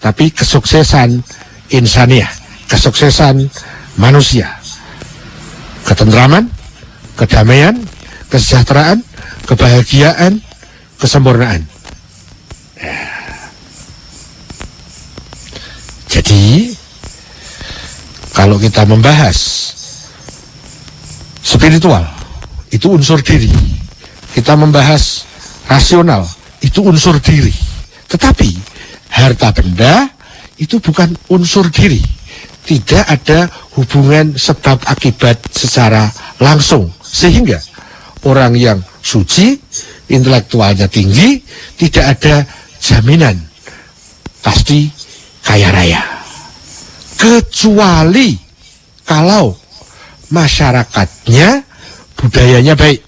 tapi kesuksesan insaniah, kesuksesan manusia, ketentraman, kedamaian, kesejahteraan, kebahagiaan, kesempurnaan. Jadi kalau kita membahas spiritual, itu unsur diri. Kita membahas rasional, itu unsur diri. Tetapi harta benda itu bukan unsur diri. Tidak ada hubungan sebab akibat secara langsung. Sehingga orang yang suci, intelektualnya tinggi, tidak ada jaminan pasti kaya raya. Kecuali kalau masyarakatnya, budayanya baik.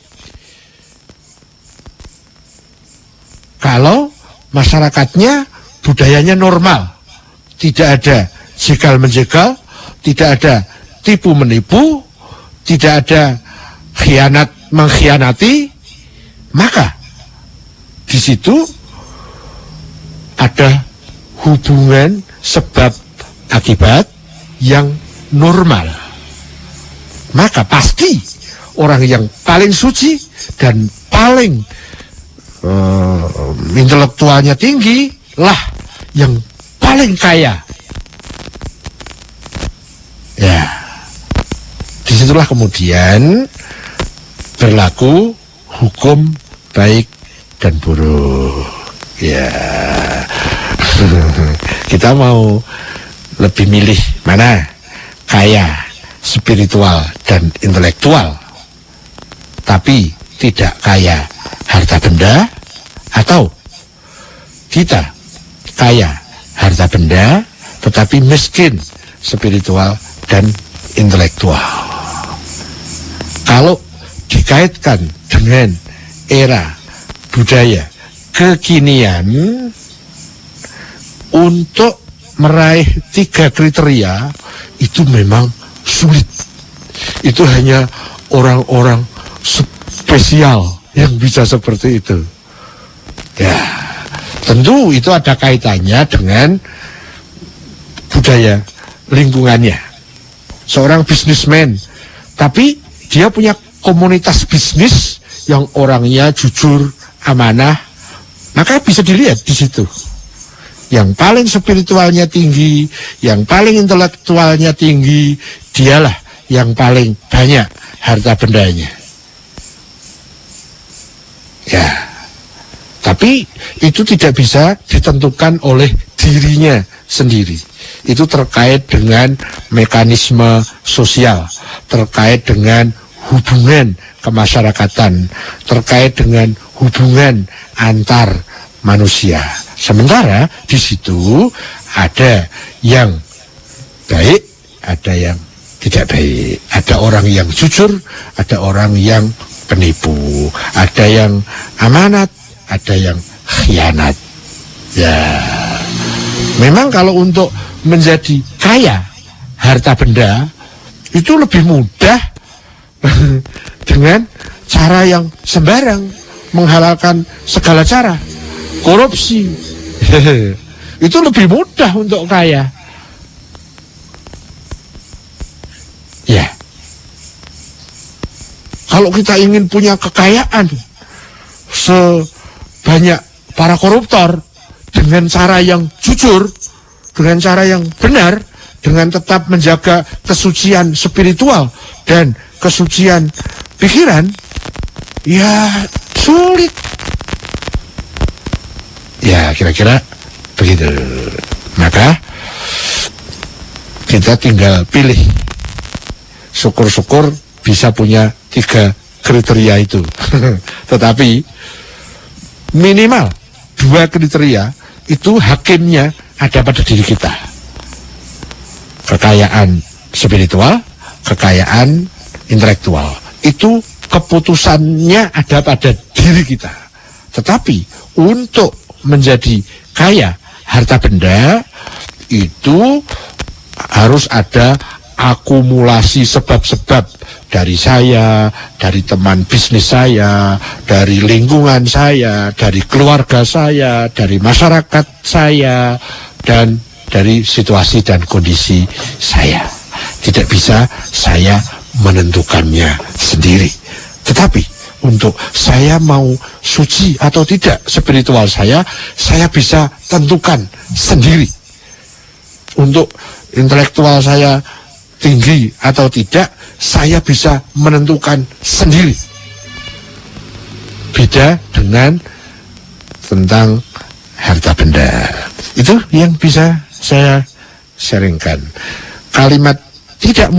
Kalau masyarakatnya, budayanya normal. Tidak ada jegal-menjegal, tidak ada tipu-menipu, tidak ada khianat mengkhianati, maka di situ ada hubungan sebab akibat yang normal. Maka pasti orang yang paling suci dan paling intelektualnya tinggi lah yang paling kaya. Ya, disitulah kemudian berlaku hukum baik dan buruk. Ya, kita mau lebih milih mana? Kaya, spiritual dan intelektual, tapi tidak kaya harta benda, atau kita kaya harta benda tetapi miskin spiritual dan intelektual. Kalau dikaitkan dengan era budaya kekinian, untuk meraih 3 kriteria itu memang sulit. Itu hanya orang-orang spesial yang bisa seperti itu. Ya, tentu itu ada kaitannya dengan budaya lingkungannya. Seorang bisnismen, tapi dia punya komunitas bisnis yang orangnya jujur, amanah, maka bisa dilihat di situ. Yang paling spiritualnya tinggi, yang paling intelektualnya tinggi, dialah yang paling banyak harta bendanya. Ya, tapi itu tidak bisa ditentukan oleh dirinya sendiri. Itu terkait dengan mekanisme sosial, terkait dengan hubungan kemasyarakatan, terkait dengan hubungan antar manusia. Sementara di situ ada yang baik, ada yang tidak baik. Ada orang yang jujur, ada orang yang penipu, ada yang amanat, ada yang khianat. Ya, memang kalau untuk menjadi kaya harta benda itu lebih mudah dengan cara yang sembarang, menghalalkan segala cara. Korupsi itu lebih mudah untuk kaya. Ya, kalau kita ingin punya kekayaan sebanyak para koruptor dengan cara yang jujur, dengan cara yang benar, dengan tetap menjaga kesucian spiritual dan kesucian pikiran, ya sulit. Ya, kira-kira begitu. Maka kita tinggal pilih. Syukur-syukur bisa punya 3 kriteria itu. Tetapi minimal 2 kriteria itu hakimnya ada pada diri kita. Kekayaan spiritual, kekayaan intelektual. Itu keputusannya ada pada diri kita. Tetapi untuk menjadi kaya harta benda itu harus ada akumulasi sebab-sebab dari saya, dari teman bisnis saya, dari lingkungan saya, dari keluarga saya, dari masyarakat saya, dan dari situasi dan kondisi saya. Tidak bisa saya menentukannya sendiri. Tetapi untuk saya mau suci atau tidak spiritual saya bisa tentukan sendiri. Untuk intelektual saya tinggi atau tidak, saya bisa menentukan sendiri. Beda dengan tentang harta benda. Itu yang bisa saya sharingkan. Kalimat tidak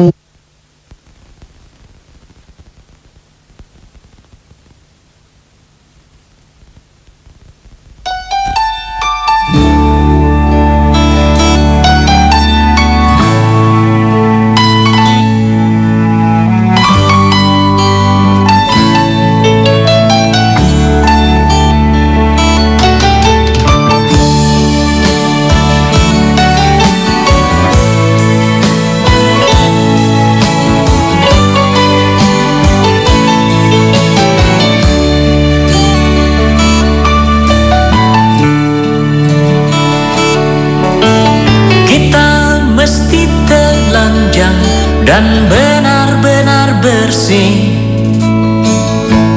dan benar-benar bersih,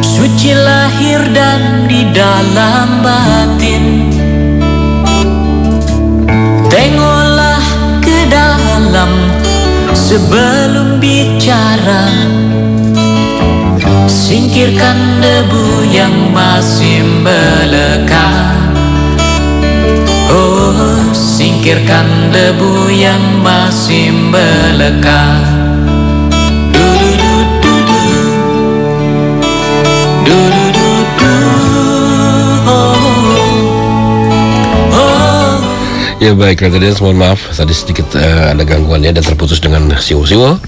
suci lahir dan di dalam batin. Tengoklah ke dalam sebelum bicara, singkirkan debu yang masih melekat. Oh, singkirkan debu yang masih melekat. Ya baik, tadi mohon maaf tadi sedikit ada gangguan ya dan terputus dengan Siwo. Halo.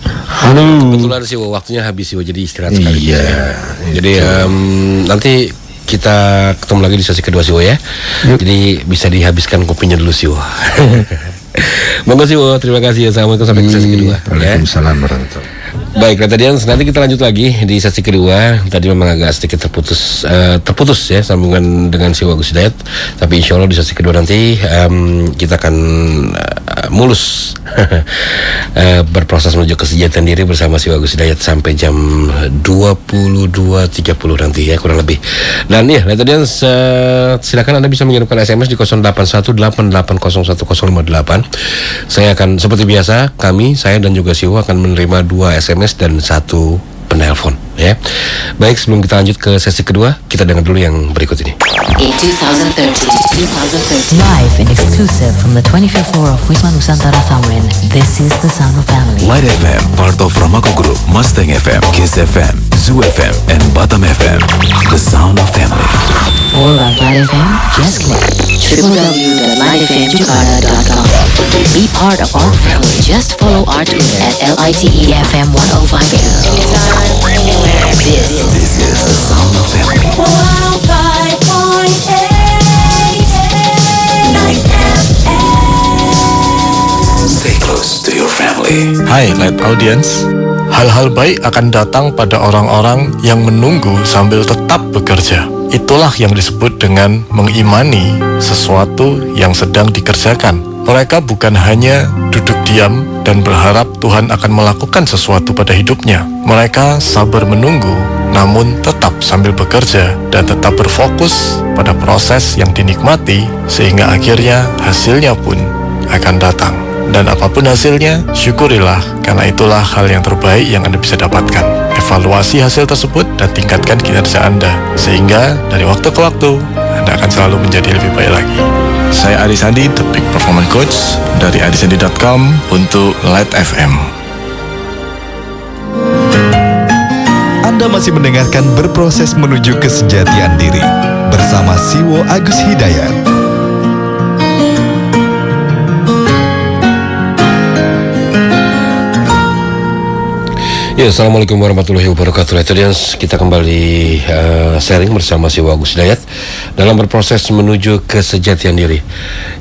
Kebetulan Siwo waktunya habis Siwo, jadi istirahat sekali. Iya. Jadi nanti kita ketemu lagi di sesi kedua Siwo ya. Jadi bisa dihabiskan kopinya dulu Siwo. Monggo Siwo, terima kasih. Assalamualaikum, sampai ke sesi kedua. Waalaikumsalam warahmatullahi. Baik, Tadians, nanti kita lanjut lagi di sesi kedua. Tadi memang agak sedikit terputus ya sambungan dengan Siwo Agus Hidayat. Tapi insya Allah di sesi kedua nanti kita akan mulus berproses menuju kesejahteraan diri bersama Siwo Agus Hidayat sampai jam 22.30 nanti ya kurang lebih. Dan ya, Tadians, silakan Anda bisa mengirimkan SMS di 0818801058. Saya akan seperti biasa, saya dan juga Siwo akan menerima 2 SMS dan 1 penelpon ya. Baik, sebelum kita lanjut ke sesi kedua, kita dengar dulu yang berikut ini. 2030 live and exclusive from the 25th floor of Wisma Nusantara Thamrin. This is the sound of family. Light FM, part of Ramako Group, Mustang FM, Kiss FM, Zoo FM, and Batam FM. The sound of family. All about Light FM, just click www.lightfmjakarta.com. Be part of our family. Just follow our Twitter at LITEFM 105. Anytime, anywhere. This is the sound of family. 105.8 Stay close to your family. Hai Light Audience, hal-hal baik akan datang pada orang-orang yang menunggu sambil tetap bekerja. Itulah yang disebut dengan mengimani sesuatu yang sedang dikerjakan. Mereka bukan hanya duduk diam dan berharap Tuhan akan melakukan sesuatu pada hidupnya. Mereka sabar menunggu, namun tetap sambil bekerja dan tetap berfokus pada proses yang dinikmati, sehingga akhirnya hasilnya pun akan datang. Dan apapun hasilnya, syukurilah, karena itulah hal yang terbaik yang Anda bisa dapatkan. Evaluasi hasil tersebut dan tingkatkan kinerja Anda, sehingga dari waktu ke waktu Anda akan selalu menjadi lebih baik lagi. Saya Adi Sandi, The Peak Performance Coach dari adisandi.com untuk Light FM. Anda masih mendengarkan Berproses Menuju Kesejatian Diri bersama Siwo Agus Hidayat. Ya, Assalamualaikum warahmatullahi wabarakatuh. Tadians, kita kembali sharing bersama Siwo Agus Hidayat dalam berproses menuju kesejatian diri.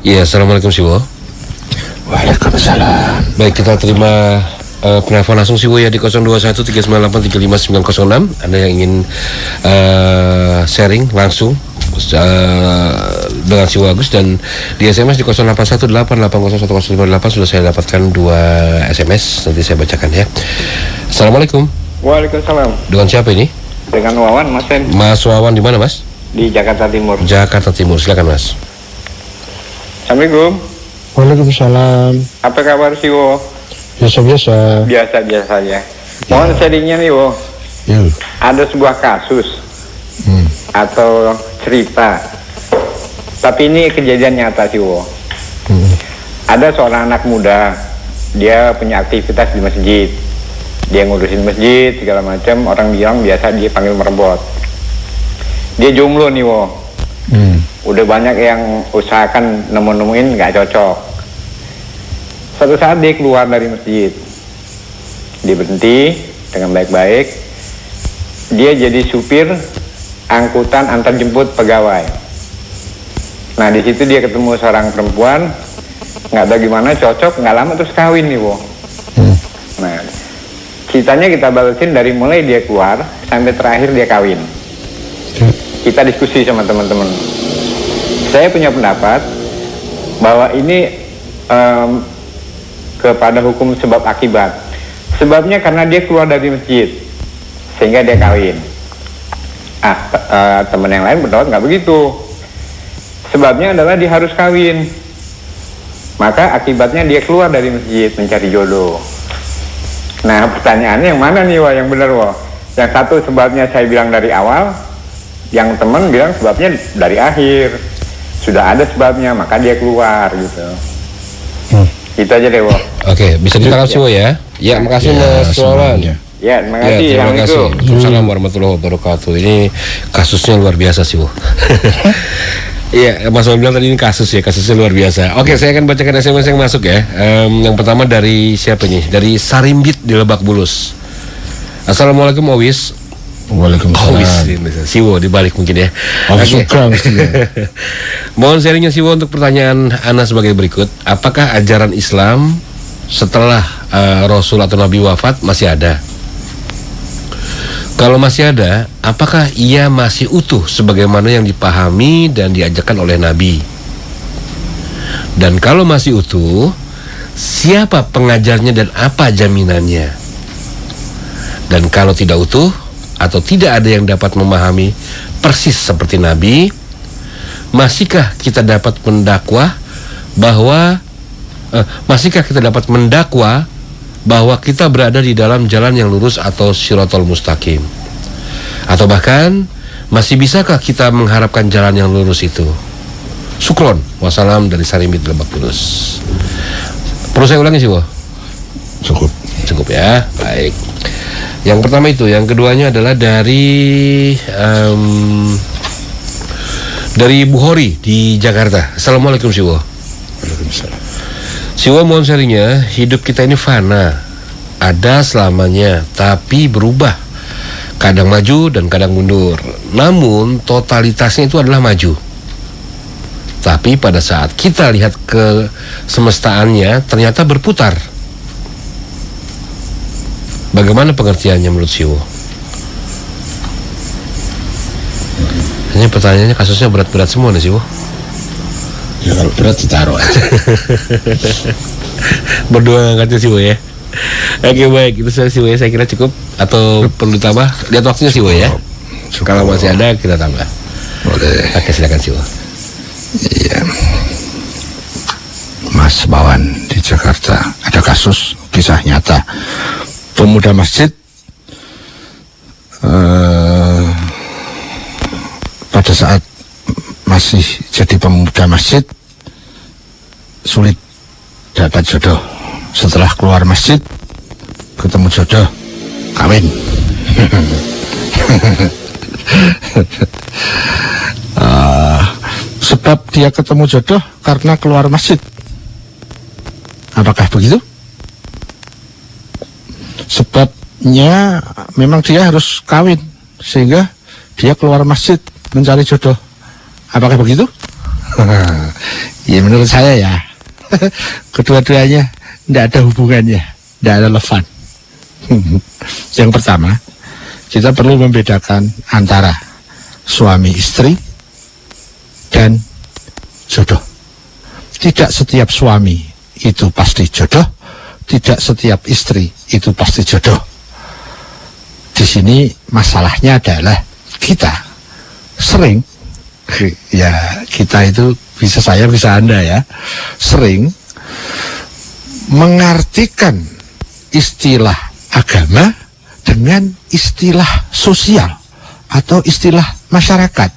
Ya, Assalamualaikum Siwo. Waalaikumsalam. Baik, kita terima penelpon langsung Siwo ya di 0213983596. Anda yang ingin sharing langsung dengan si Agus, dan di SMS di 0818801058 sudah saya dapatkan 2 SMS, nanti saya bacakan ya. Assalamualaikum. Waalaikumsalam. Dengan siapa ini? Dengan Wawan, Mas Sen. Mas Wawan di mana, Mas? Di Jakarta Timur. Jakarta Timur, silakan Mas. Assalamualaikum. Waalaikumsalam. Apa kabar sih, Wo? Biasa-biasa. Biasa-biasa ya. Mohon sharingnya nih, Wo. Ya. Ada sebuah kasus atau cerita, tapi ini kejadian nyata sih, Wo. Ada seorang anak muda, dia punya aktivitas di masjid, dia ngurusin masjid segala macam. Orang bilang biasa dia panggil merebot. Dia jomblo nih, Wo. Udah banyak yang usahakan nemu-nemuin nggak cocok. Suatu saat dia keluar dari masjid, dia berhenti dengan baik-baik. Dia jadi supir angkutan antar jemput pegawai. Nah, di situ dia ketemu seorang perempuan, nggak tahu gimana cocok, nggak lama terus kawin nih, Wo. Nah, ceritanya kita balesin dari mulai dia keluar sampai terakhir dia kawin. Kita diskusi sama teman-teman. Saya punya pendapat bahwa ini kepada hukum sebab akibat. Sebabnya karena dia keluar dari masjid sehingga dia kawin. Teman yang lain berpendapat nggak begitu. Sebabnya adalah dia harus kawin. Maka akibatnya dia keluar dari masjid mencari jodoh. Nah, pertanyaannya yang mana nih, Wah, yang benar, Wah? Yang satu sebabnya saya bilang dari awal, yang teman bilang sebabnya dari akhir. Sudah ada sebabnya, maka dia keluar gitu. Itu aja deh, Wo. Oke, bisa ditangkap sih, Wo ya. Ya, makasih Mas Wawan. Ya, terima kasih. Terima kasih. Assalamualaikum warahmatullahi wabarakatuh. Ini kasusnya luar biasa sih, Wo. Iya, Mas Wawan bilang tadi ini kasusnya luar biasa. Oke, saya akan bacakan SMS yang masuk ya. Yang pertama dari siapa nih? Dari Sarimbit di Lebak Bulus. Assalamualaikum, Owis. Waalaikumsalam. Siwo dibalik mungkin ya. Oke. Mohon sharingnya Siwo untuk pertanyaan Ana sebagai berikut. Apakah ajaran Islam setelah Rasul atau Nabi wafat masih ada? Kalau masih ada, apakah ia masih utuh sebagaimana yang dipahami dan diajarkan oleh Nabi? Dan kalau masih utuh, siapa pengajarnya dan apa jaminannya? Dan kalau tidak utuh atau tidak ada yang dapat memahami persis seperti Nabi, masihkah kita dapat mendakwa bahwa kita berada di dalam jalan yang lurus atau Shiratal Mustaqim? Atau bahkan masih bisakah kita mengharapkan jalan yang lurus itu? Sukron. Wassalam dari Sarimbit Lebak Bulus. Perlu saya ulangi sih, Wah? Cukup ya. Baik. Yang pertama itu, yang keduanya adalah dari Bu Hori di Jakarta. Assalamualaikum Siwo. Waalaikumsalam. Siwo, mohon sharingnya. Hidup kita ini fana, ada selamanya, tapi berubah. Kadang maju dan kadang mundur. Namun totalitasnya itu adalah maju. Tapi pada saat kita lihat ke semestaannya, ternyata berputar. Bagaimana pengertiannya menurut Siwo? Ini pertanyaannya kasusnya berat-berat semua nih, Siwo. Ya kalau berat ditaruh aja. Berdua ngangkatnya Siwo ya. Oke, baik, itu Siwo ya, saya kira cukup. Atau perlu tambah? Lihat waktunya Siwo ya. Kalau masih ada kita tambah. Boleh. Oke, silakan Siwo. Iya. Mas Wawan di Jakarta ada kasus kisah nyata. Pemuda masjid pada saat masih jadi pemuda masjid sulit dapat jodoh. Setelah keluar masjid ketemu jodoh, kawin. Sebab dia ketemu jodoh karena keluar masjid. Apakah begitu? Sebabnya memang dia harus kawin sehingga dia keluar masjid mencari jodoh. Apakah begitu? Ya menurut saya ya. Kedua-duanya tidak ada hubungannya, tidak ada relevan. Yang pertama, kita perlu membedakan antara suami istri dan jodoh. Tidak setiap suami itu pasti jodoh, tidak setiap istri itu pasti jodoh. Di sini masalahnya adalah kita sering, ya kita itu bisa saya bisa Anda ya, sering mengartikan istilah agama dengan istilah sosial atau istilah masyarakat.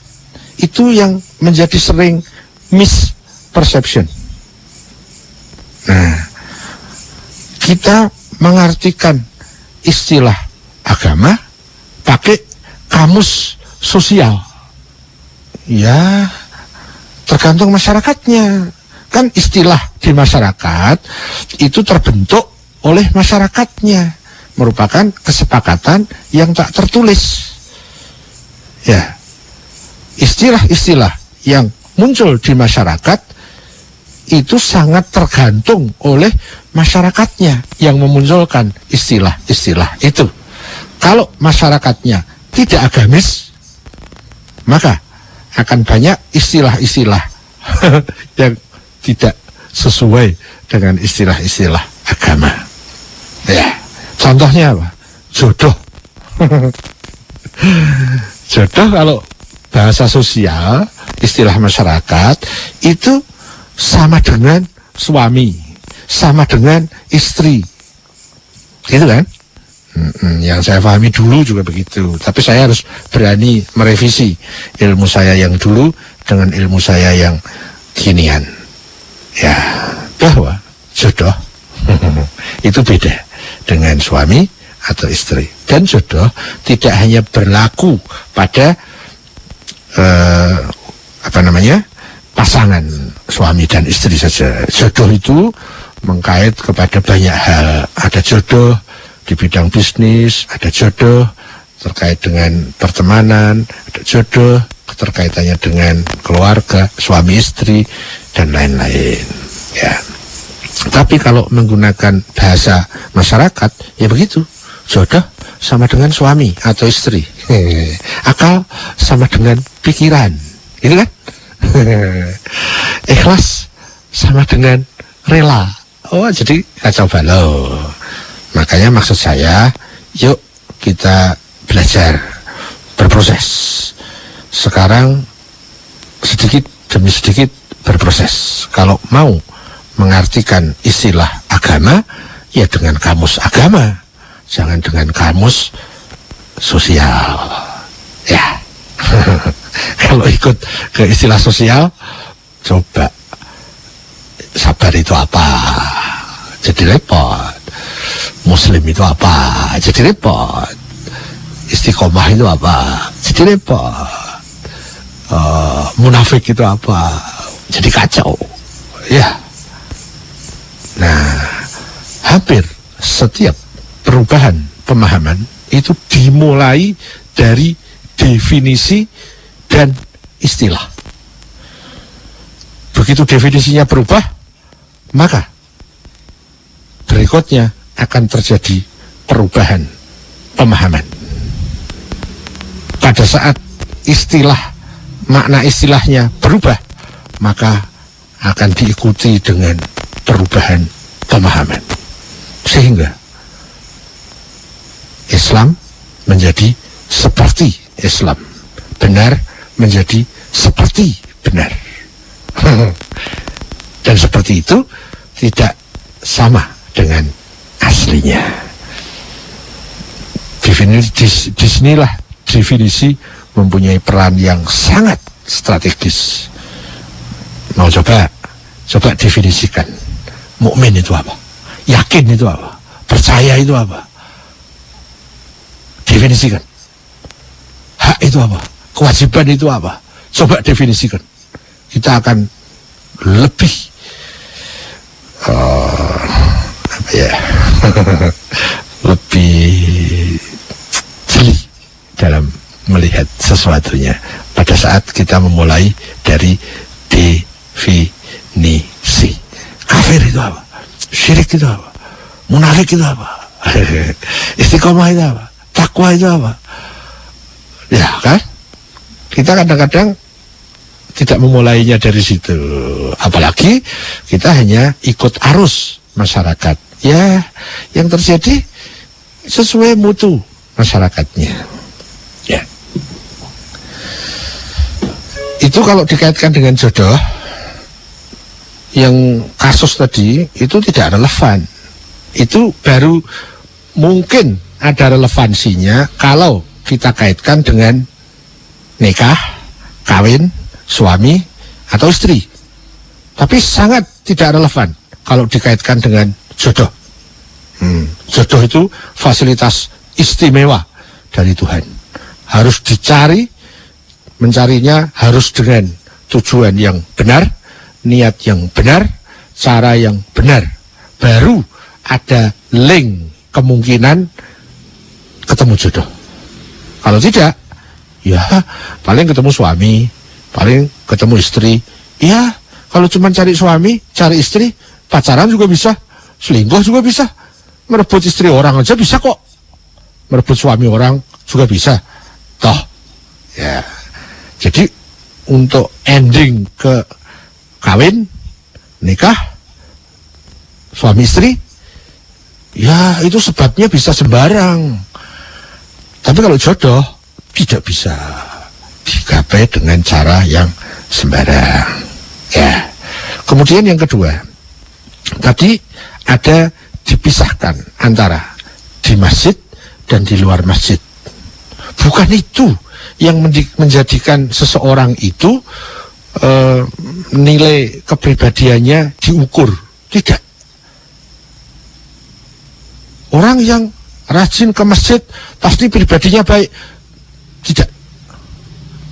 Itu yang menjadi sering misperception. Nah, kita mengartikan istilah agama pakai kamus sosial. Ya, tergantung masyarakatnya. Kan istilah di masyarakat itu terbentuk oleh masyarakatnya, merupakan kesepakatan yang tak tertulis. Ya, istilah-istilah yang muncul di masyarakat itu sangat tergantung oleh masyarakatnya yang memunculkan istilah-istilah itu. Kalau masyarakatnya tidak agamis, maka akan banyak istilah-istilah yang tidak sesuai dengan istilah-istilah agama. Ya, contohnya apa? Jodoh. Jodoh kalau bahasa sosial, istilah masyarakat itu sama dengan suami, sama dengan istri, gitu kan? Yang saya pahami dulu juga begitu. Tapi saya harus berani merevisi ilmu saya yang dulu dengan ilmu saya yang kinian. Ya, bahwa jodoh itu beda dengan suami atau istri. Dan jodoh tidak hanya berlaku pada pasangan suami dan istri saja. Jodoh itu mengkait kepada banyak hal. Ada jodoh di bidang bisnis, ada jodoh terkait dengan pertemanan, ada jodoh keterkaitannya dengan keluarga, suami istri dan lain-lain. Ya. Tapi kalau menggunakan bahasa masyarakat, ya begitu. Jodoh sama dengan suami atau istri. Akal sama dengan pikiran, gitu kan? Ikhlas sama dengan rela. Oh, jadi kacau balau. Makanya maksud saya, yuk kita belajar, berproses. Sekarang sedikit demi sedikit berproses. Kalau mau mengartikan istilah agama, ya dengan kamus agama, jangan dengan kamus sosial. Ya, kalau ikut ke istilah sosial, coba sabar itu apa? Jadi repot. Muslim itu apa? Jadi repot. Istiqomah itu apa? Jadi repot. Munafik itu apa? Jadi kacau. Ya. Nah, hampir setiap perubahan pemahaman itu dimulai dari definisi dan istilah. Begitu definisinya berubah, maka berikutnya akan terjadi perubahan pemahaman. Pada saat makna istilahnya berubah, maka akan diikuti dengan perubahan pemahaman. Sehingga Islam menjadi seperti Islam, benar menjadi seperti benar. Dan seperti itu tidak sama dengan aslinya. Disinilah definisi mempunyai peran yang sangat strategis. Mau coba definisikan. Mukmin itu apa? Yakin itu apa? Percaya itu apa? Definisikan. Hak itu apa? Kewajiban itu apa? Coba definisikan. Kita akan lebih lebih jeli dalam melihat sesuatunya pada saat kita memulai dari definisi. Kafir itu apa? Syirik itu apa? Munafik itu apa? Istiqomah itu apa? Takwa itu apa? Ya kan? Kita kadang-kadang tidak memulainya dari situ. Apalagi kita hanya ikut arus masyarakat. Ya, yang terjadi sesuai mutu masyarakatnya. Ya. Itu kalau dikaitkan dengan jodoh, yang kasus tadi itu tidak relevan. Itu baru mungkin ada relevansinya kalau kita kaitkan dengan nikah, kawin, suami atau istri. Tapi sangat tidak relevan kalau dikaitkan dengan jodoh. Jodoh itu fasilitas istimewa dari Tuhan. Harus dicari, mencarinya harus dengan tujuan yang benar, niat yang benar, cara yang benar. Baru ada link kemungkinan ketemu jodoh. Kalau tidak, ya paling ketemu suami, paling ketemu istri. Ya, kalau cuma cari suami, cari istri, pacaran juga bisa, selingkuh juga bisa, merebut istri orang aja bisa kok, merebut suami orang juga bisa. Toh, ya. Jadi untuk ending ke kawin, nikah, suami istri, ya itu sebabnya bisa sembarang. Tapi kalau jodoh tidak bisa digapai dengan cara yang sembarang. Ya. Kemudian yang kedua, tadi ada dipisahkan antara di masjid dan di luar masjid. Bukan itu yang menjadikan seseorang itu nilai kepribadiannya diukur. Tidak. Orang yang rajin ke masjid pasti pribadinya baik. Tidak.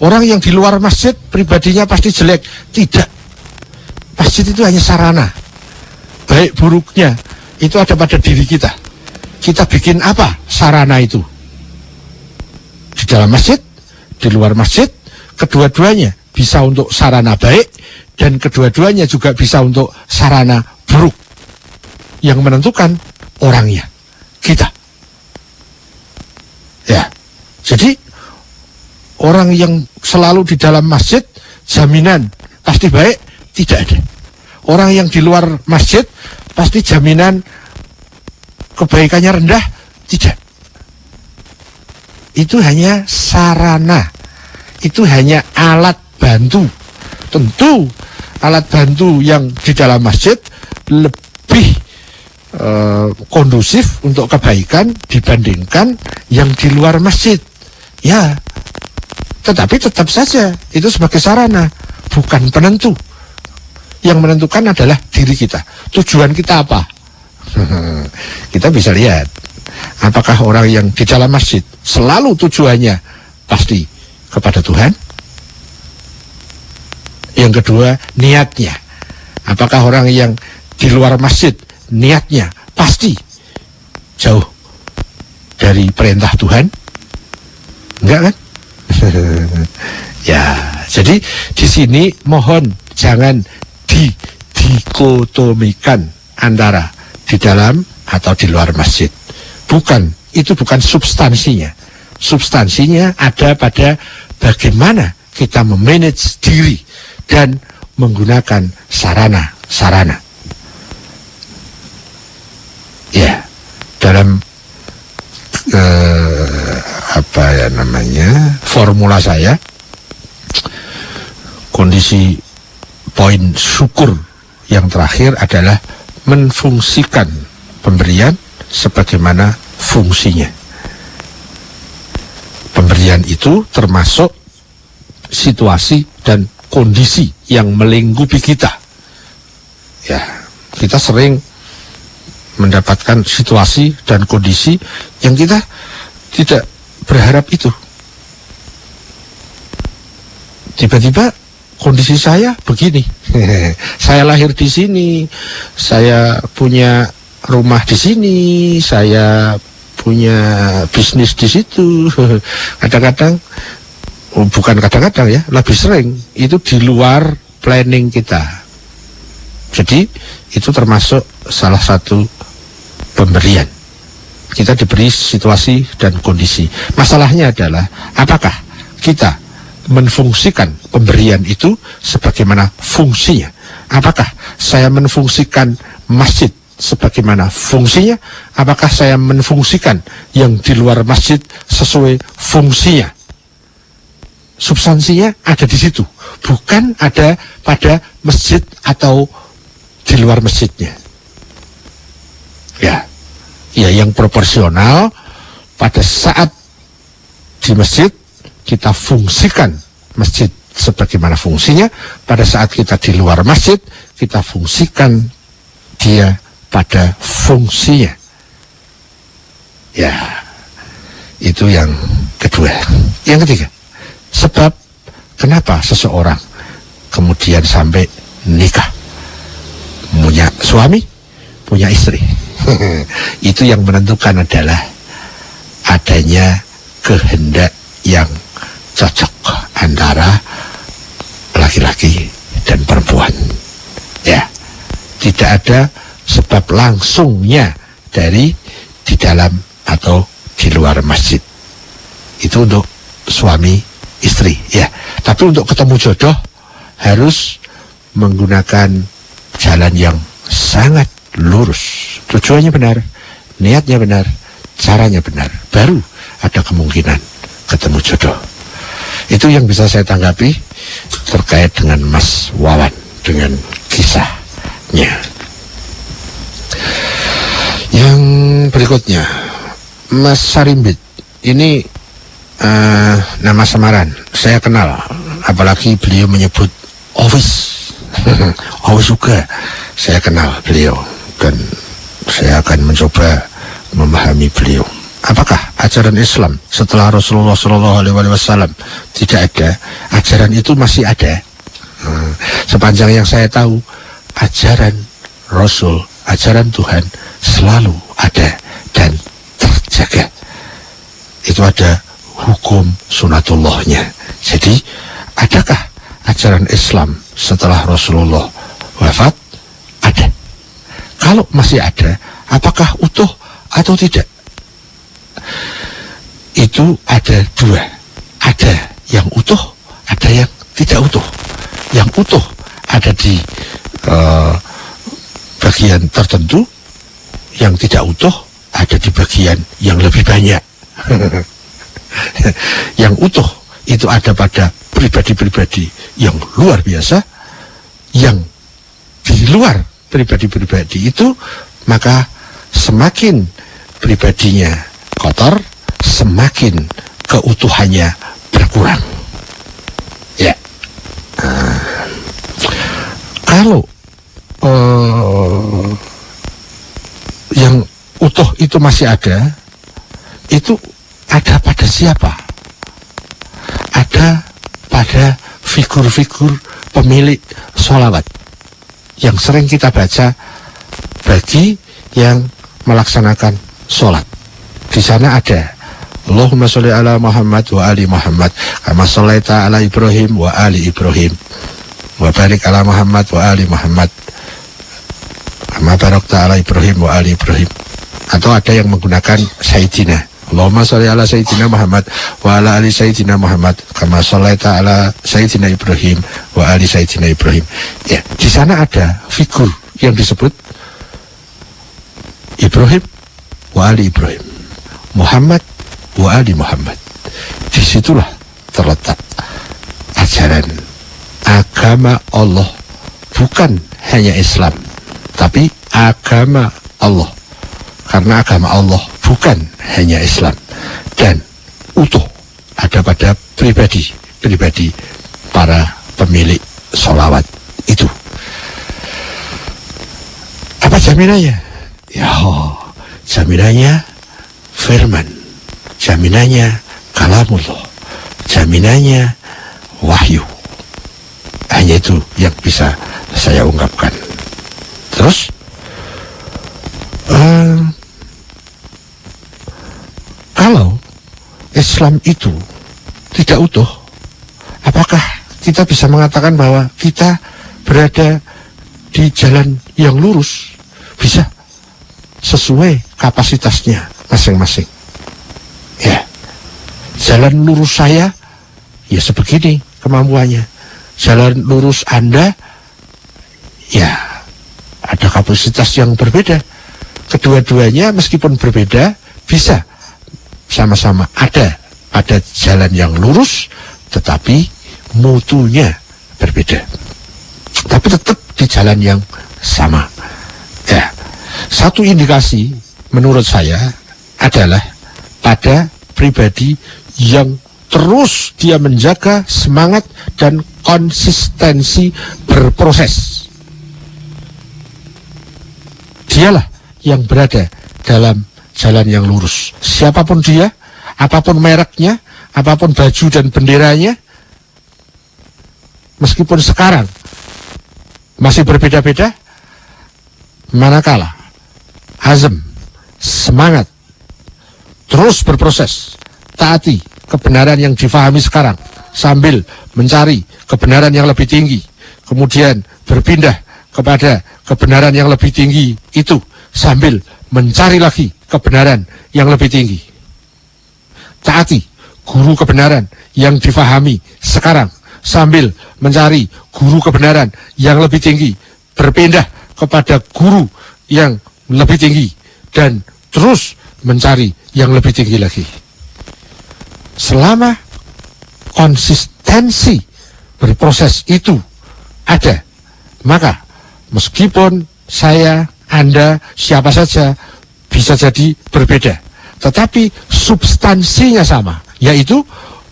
Orang yang di luar masjid pribadinya pasti jelek. Tidak. Masjid itu hanya sarana. Baik buruknya itu ada pada diri kita. Kita bikin apa sarana itu? Di dalam masjid, di luar masjid, kedua-duanya bisa untuk sarana baik dan kedua-duanya juga bisa untuk sarana buruk. Yang menentukan orangnya, kita. Ya, jadi orang yang selalu di dalam masjid jaminan pasti baik, tidak ada. Orang yang di luar masjid pasti jaminan kebaikannya rendah, tidak. Itu hanya sarana, itu hanya alat bantu. Tentu alat bantu yang di dalam masjid lebih kondusif untuk kebaikan dibandingkan yang di luar masjid. Ya, tetapi tetap saja itu sebagai sarana, bukan penentu. Yang menentukan adalah diri kita. Tujuan kita apa? Kita bisa lihat apakah orang yang di dalam masjid selalu tujuannya pasti kepada Tuhan. Yang kedua, niatnya. Apakah orang yang di luar masjid niatnya pasti jauh dari perintah Tuhan? Enggak kan? Ya, jadi di sini mohon jangan dikotomikan antara di dalam atau di luar masjid. Bukan, itu bukan substansinya. Substansinya ada pada bagaimana kita memanage diri dan menggunakan sarana-sarana. Ya, dalam formula saya, kondisi poin syukur yang terakhir adalah menfungsikan pemberian sebagaimana fungsinya. Pemberian itu termasuk situasi dan kondisi yang melingkupi kita. Ya, kita sering mendapatkan situasi dan kondisi yang kita tidak berharap itu. Tiba-tiba kondisi saya begini. Saya lahir di sini, saya punya rumah di sini, saya punya bisnis di situ. Kadang-kadang, bukan kadang-kadang ya, lebih sering itu di luar planning kita. Jadi itu termasuk salah satu pemberian. Kita diberi situasi dan kondisi. Masalahnya adalah apakah kita menfungsikan pemberian itu sebagaimana fungsinya. Apakah saya menfungsikan masjid sebagaimana fungsinya? Apakah saya menfungsikan yang di luar masjid sesuai fungsinya? Substansinya ada di situ, bukan ada pada masjid atau di luar masjidnya. Ya, yang proporsional. Pada saat di masjid kita fungsikan masjid sebagaimana fungsinya. Pada saat kita di luar masjid kita fungsikan dia pada fungsinya. Ya, itu yang kedua. Yang ketiga, sebab kenapa seseorang kemudian sampai nikah, punya suami, punya istri. Itu yang menentukan adalah adanya kehendak yang cocok antara laki-laki dan perempuan. Ya, tidak ada sebab langsungnya dari di dalam atau di luar masjid. Itu untuk suami istri, ya. Tapi untuk ketemu jodoh harus menggunakan jalan yang sangat lurus. Tujuannya benar, niatnya benar, caranya benar, baru ada kemungkinan ketemu jodoh. Itu yang bisa saya tanggapi terkait dengan Mas Wawan, dengan kisahnya. Yang berikutnya, Mas Sarimbit, ini nama samaran, saya kenal, apalagi beliau menyebut Owis. Owis juga saya kenal beliau, dan saya akan mencoba memahami beliau. Apakah ajaran Islam setelah Rasulullah SAW tidak ada? Ajaran itu masih ada. Sepanjang yang saya tahu, ajaran Rasul, ajaran Tuhan selalu ada dan terjaga. Itu ada hukum sunatullahnya. Jadi, adakah ajaran Islam setelah Rasulullah wafat? Ada. Kalau masih ada, apakah utuh atau tidak? Itu ada dua. Ada yang utuh, ada yang tidak utuh. Yang utuh ada di bagian tertentu, yang tidak utuh ada di bagian yang lebih banyak. Yang utuh itu ada pada pribadi-pribadi yang luar biasa. Yang di luar pribadi-pribadi itu, maka semakin pribadinya kotor, semakin keutuhannya berkurang. Ya. Kalau yang utuh itu masih ada, itu ada pada siapa? Ada pada figur-figur pemilik sholawat yang sering kita baca bagi yang melaksanakan sholat. Di sana ada Allahumma sholli ala Muhammad wa ali Muhammad kama shallaita ala Ibrahim wa ali Ibrahim wa barik ala Muhammad wa ali Muhammad kama barakta ala Ibrahim wa ali Ibrahim. Atau ada yang menggunakan Sayyidina, Allahumma sholli ala Sayyidina Muhammad wa ala ali Sayyidina Muhammad kama shallaita ala Sayyidina Ibrahim wa ali Sayyidina Ibrahim. Ya, di sana ada figur yang disebut Ibrahim wa ali Ibrahim, Muhammad wa ali Muhammad. Disitulah terletak ajaran agama Allah, bukan hanya Islam, tapi agama Allah. Karena agama Allah bukan hanya Islam, dan utuh ada pada pribadi para pemilik sholawat itu. Apa jaminannya? Ya, jaminannya firman, jaminannya kalamullah, jaminannya wahyu. Hanya itu yang bisa saya ungkapkan. Terus kalau Islam itu tidak utuh, apakah kita bisa mengatakan bahwa kita berada di jalan yang lurus? Bisa, sesuai kapasitasnya masing-masing. Ya, jalan lurus saya ya sebegini kemampuannya. Jalan lurus Anda, ya ada kapasitas yang berbeda. Kedua-duanya meskipun berbeda, bisa sama-sama ada pada jalan yang lurus, tetapi mutunya berbeda. Tapi tetap di jalan yang sama. Ya, satu indikasi menurut saya adalah pada pribadi yang terus dia menjaga semangat dan konsistensi berproses. Dialah yang berada dalam jalan yang lurus. Siapapun dia, apapun mereknya, apapun baju dan benderanya, meskipun sekarang masih berbeda-beda, manakala azam, semangat, terus berproses, taati kebenaran yang difahami sekarang, sambil mencari kebenaran yang lebih tinggi, kemudian berpindah kepada kebenaran yang lebih tinggi itu, sambil mencari lagi kebenaran yang lebih tinggi. Taati guru kebenaran yang difahami sekarang, sambil mencari guru kebenaran yang lebih tinggi, berpindah kepada guru yang lebih tinggi, dan terus mencari yang lebih tinggi lagi. Selama konsistensi berproses itu ada, maka meskipun saya, Anda, siapa saja bisa jadi berbeda, tetapi substansinya sama, yaitu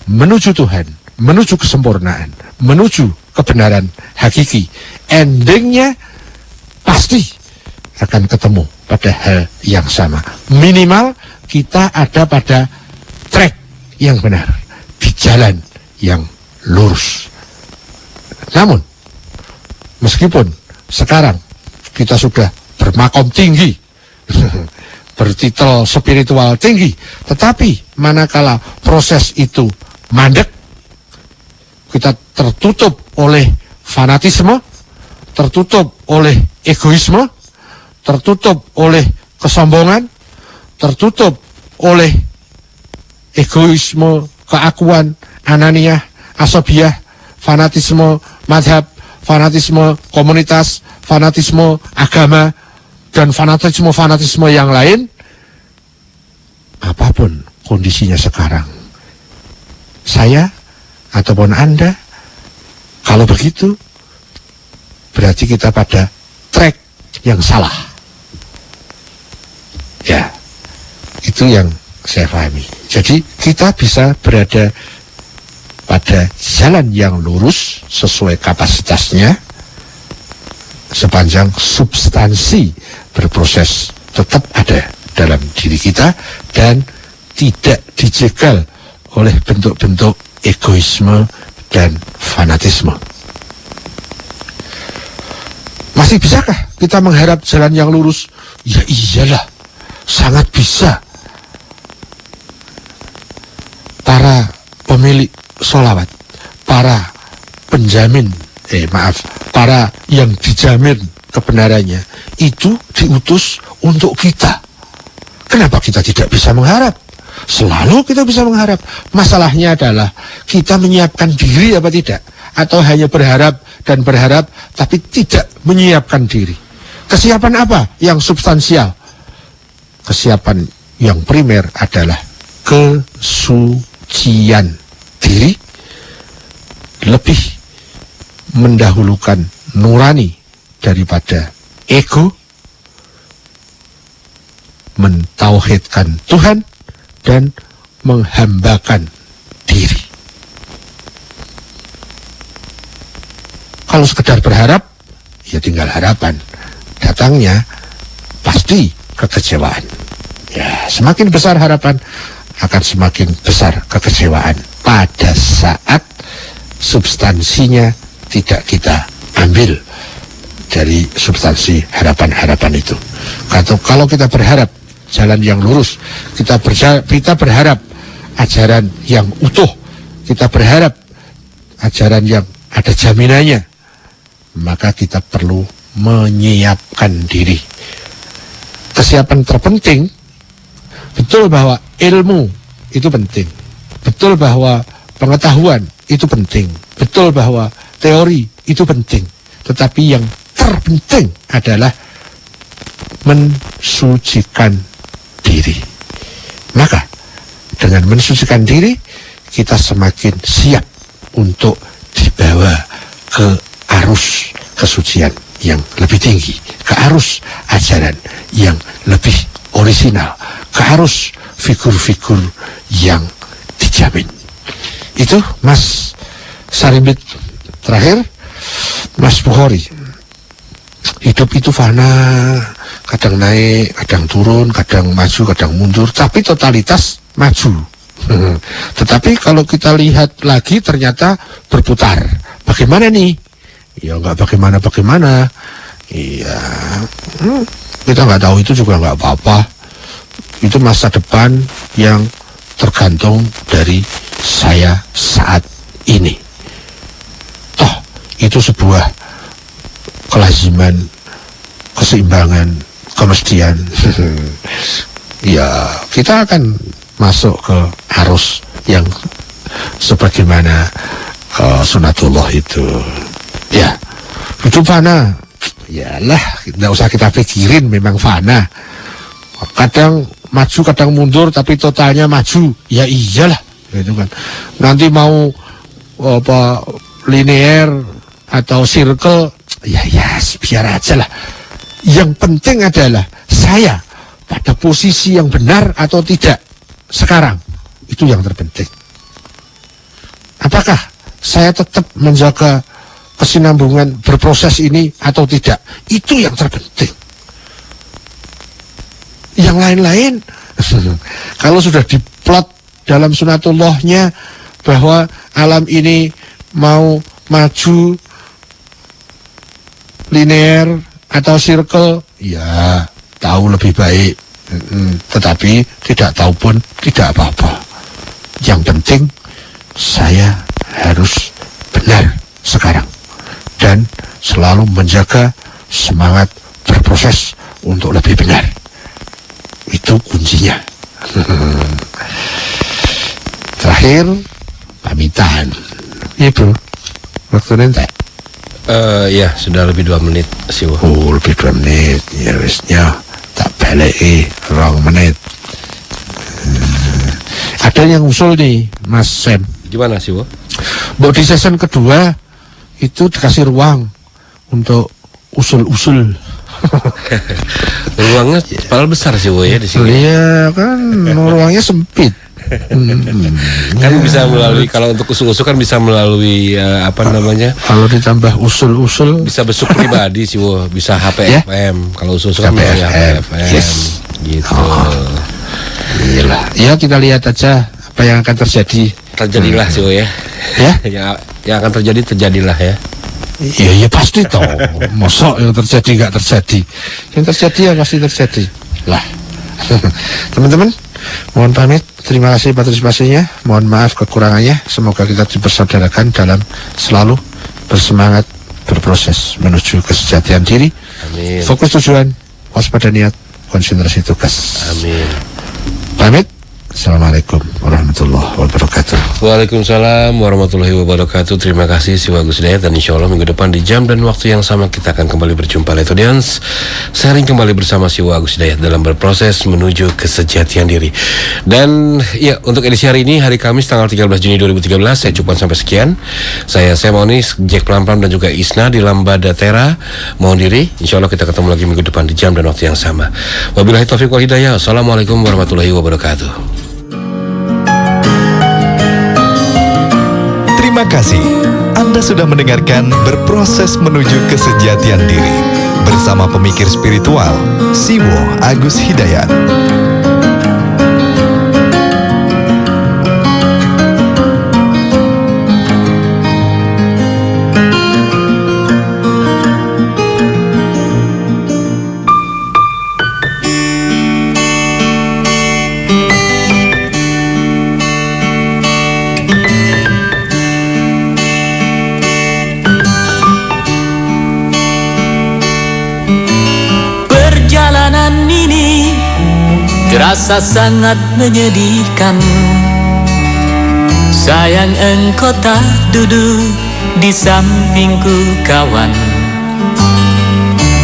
menuju Tuhan, menuju kesempurnaan, menuju kebenaran hakiki. Endingnya pasti akan ketemu pada hal yang sama. Minimal kita ada pada track yang benar, di jalan yang lurus. Namun, meskipun sekarang kita sudah bermakom tinggi, bertitel spiritual tinggi, tetapi manakala proses itu mandek, kita tertutup oleh fanatisme, tertutup oleh egoisme, tertutup oleh kesombongan, tertutup oleh egoisme, keakuan, ananiah, asobiah, fanatisme madhab, fanatisme komunitas, fanatisme agama, dan fanatisme yang lain. Apapun kondisinya sekarang, saya ataupun Anda, kalau begitu berarti kita pada track yang salah. Ya, itu yang saya pahami. Jadi kita bisa berada pada jalan yang lurus sesuai kapasitasnya, sepanjang substansi berproses tetap ada dalam diri kita dan tidak dijegal oleh bentuk-bentuk egoisme dan fanatisme. Masih bisakah kita mengharap jalan yang lurus? Ya iyalah, sangat bisa. Para pemilik sholawat, para penjamin, para yang dijamin kebenarannya, itu diutus untuk kita. Kenapa kita tidak bisa mengharap? Selalu kita bisa mengharap. Masalahnya adalah kita menyiapkan diri apa tidak, atau hanya berharap dan berharap tapi tidak menyiapkan diri. Kesiapan apa yang substansial? Kesiapan yang primer adalah kesucian diri, lebih mendahulukan nurani daripada ego, mentauhidkan Tuhan, dan menghambakan diri. Kalau sekedar berharap, ya tinggal harapan. Datangnya pasti kekecewaan. Ya, semakin besar harapan, akan semakin besar kekecewaan pada saat substansinya tidak kita ambil dari substansi harapan-harapan itu. Kalau kita berharap jalan yang lurus, kita berharap ajaran yang utuh, kita berharap ajaran yang ada jaminannya, maka kita perlu menyiapkan diri. Kesiapan terpenting, betul bahwa ilmu itu penting, betul bahwa pengetahuan itu penting. Betul bahwa teori itu penting. Tetapi yang terpenting adalah mensucikan diri. Maka dengan mensucikan diri, kita semakin siap untuk dibawa ke arus kesucian yang lebih tinggi, ke arus ajaran yang lebih orisinal, ke arus figur-figur yang dijamin. Itu Mas Sarimbit. Terakhir, Mas Bukhari, hidup itu fana, kadang naik, kadang turun, kadang maju, kadang mundur, tapi totalitas maju. Tetapi kalau kita lihat lagi ternyata berputar. Bagaimana nih? Ya nggak bagaimana. Iya, kita nggak tahu, itu juga nggak apa-apa. Itu masa depan yang tergantung dari saya saat ini. Toh itu sebuah kelaziman, keseimbangan, kemestian. Ya kita akan masuk ke arus yang sebagaimana sunatullah itu. Ya, hidup fana. Yalah, tidak usah kita pikirin, memang fana. Kadang maju, kadang mundur, tapi totalnya maju. Ya iyalah, gitu kan. Nanti mau linear atau circle, ya biar aja lah. Yang penting adalah saya pada posisi yang benar atau tidak sekarang. Itu yang terpenting. Apakah saya tetap menjaga kesinambungan berproses ini atau tidak? Itu yang terpenting. Yang lain-lain kalau sudah diplot dalam sunatullahnya bahwa alam ini mau maju linear atau circle, ya tahu lebih baik. Tetapi tidak tahu pun tidak apa-apa. Yang penting saya harus benar sekarang dan selalu menjaga semangat berproses untuk lebih benar. Itu kuncinya. Terakhir, pamitan. Iya bro, waktu nanti. Ya sudah lebih 2 menit sih. Oh, lebih 2 menit. Ya wesnya tak balik 2 menit. Ada yang usul nih, Mas Sam. Gimana sih, Wo? Buat di season kedua itu dikasih ruang untuk usul-usul. Ruangnya padahal besar sih, Wo, ya di sini. Iya kan, ruangnya sempit. Kan bisa melalui, kalau untuk usul-usul kan bisa melalui Kalau ditambah usul-usul bisa besuk pribadi sih, Wo. Bisa HPFM. Kalau usul-usul kan melalui HPFM. Yes. Gitu. Iyalah. Ya kita lihat aja apa yang akan terjadi. Terjadilah sih, Wo, ya. Ya? Yang akan terjadilah ya. Iya pasti toh. Mosok yang terjadi nggak terjadi. Yang terjadi ya pasti terjadi. Lah. Teman-teman, mohon pamit. Terima kasih partisipasinya. Mohon maaf kekurangannya. Semoga kita dipersaudarakan dalam selalu bersemangat berproses menuju kesejahteraan diri. Amin. Fokus tujuan, waspada niat, konsentrasi tugas. Amin. Pamit. Assalamualaikum warahmatullahi wabarakatuh. Waalaikumsalam warahmatullahi wabarakatuh. Terima kasih si Wagus Hidayat, dan insya Allah minggu depan di jam dan waktu yang sama kita akan kembali berjumpa. Let's Audience, sharing kembali bersama si Wagus Hidayat dalam berproses menuju kesejatian diri. Dan ya, untuk edisi hari ini, hari Kamis tanggal 13 Juni 2013, saya cukupkan sampai sekian. Saya Monis, Jack Plam-Plam dan juga Isna di Lambada Tera mohon diri. Insya Allah kita ketemu lagi minggu depan di jam dan waktu yang sama. Wabillahi taufiq wal hidayah. Assalamualaikum warahmatullahi wabarakatuh. Terima kasih. Anda sudah mendengarkan Berproses Menuju Kesejatian Diri bersama pemikir spiritual Siwo Agus Hidayat. Terasa sangat menyedihkan, Sayang engkau tak duduk di sampingku kawan.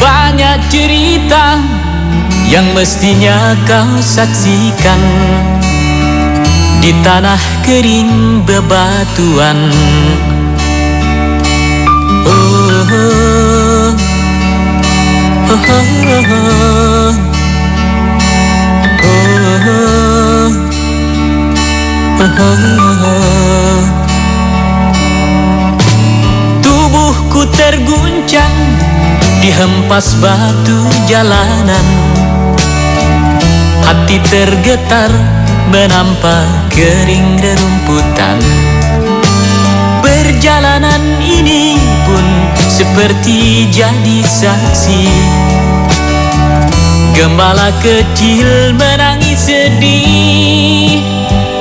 Banyak cerita yang mestinya kau saksikan di tanah kering bebatuan. Oh, oh, oh, oh, oh, oh. Tubuhku terguncang dihempas batu jalanan. Hati tergetar menampak kering rerumputan. Perjalanan ini pun seperti jadi saksi. Gembala kecil menangis sedih.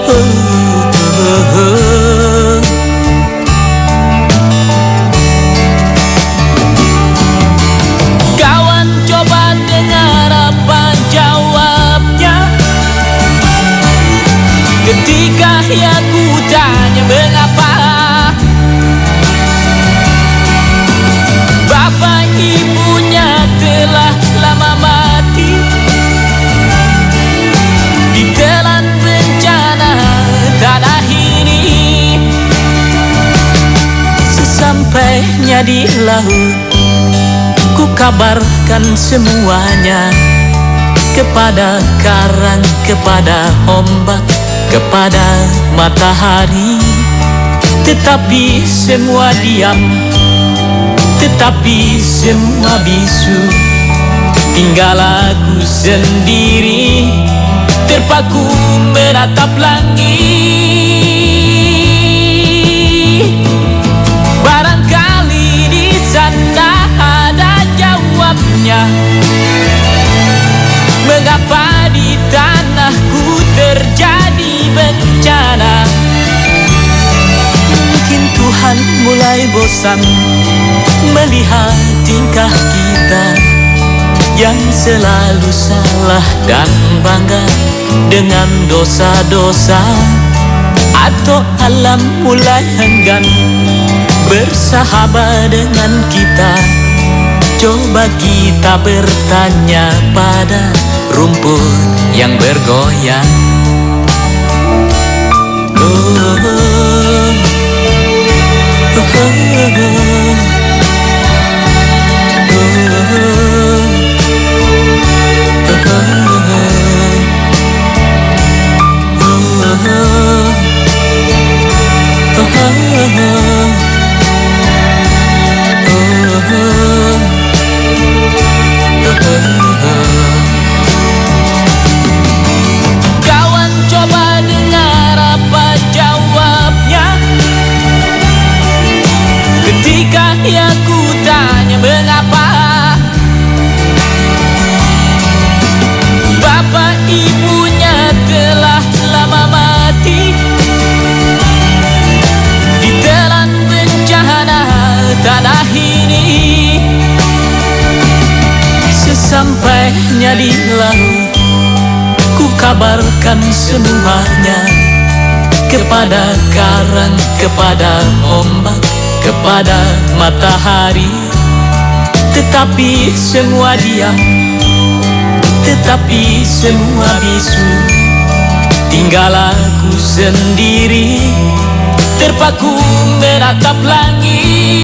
Oh, oh, oh. Kawan, coba dengar apa jawabnya ketika ia ku tanya mengapa bapak ibunya telah lama mati ditelan bencana tanah ini. Sesampainya di laut, ku kabarkan semuanya kepada karang, kepada ombak, kepada matahari. Tetapi semua diam, tetapi semua bisu. Tinggal aku sendiri terpaku menatap langit. Barangkali di sana ada jawabnya. Mengapa di tanahku terjadi bencana? Mungkin Tuhan mulai bosan melihat tingkah kita yang selalu salah dan bangga dengan dosa-dosa. Atau alam mulai enggan bersahabat dengan kita. Coba kita bertanya pada rumput yang bergoyang. Oh, oh, oh, oh, kawan, coba dengar apa jawabnya ketika ia ku tanya mengapa bapak ibunya telah lama mati ditelan bencana tanah ini. Sesampainya di laut, ku kabarkan semuanya kepada karang, kepada ombak, kepada matahari. Tetapi semua diam, tetapi semua bisu. Tinggal aku sendiri terpaku menatap langit.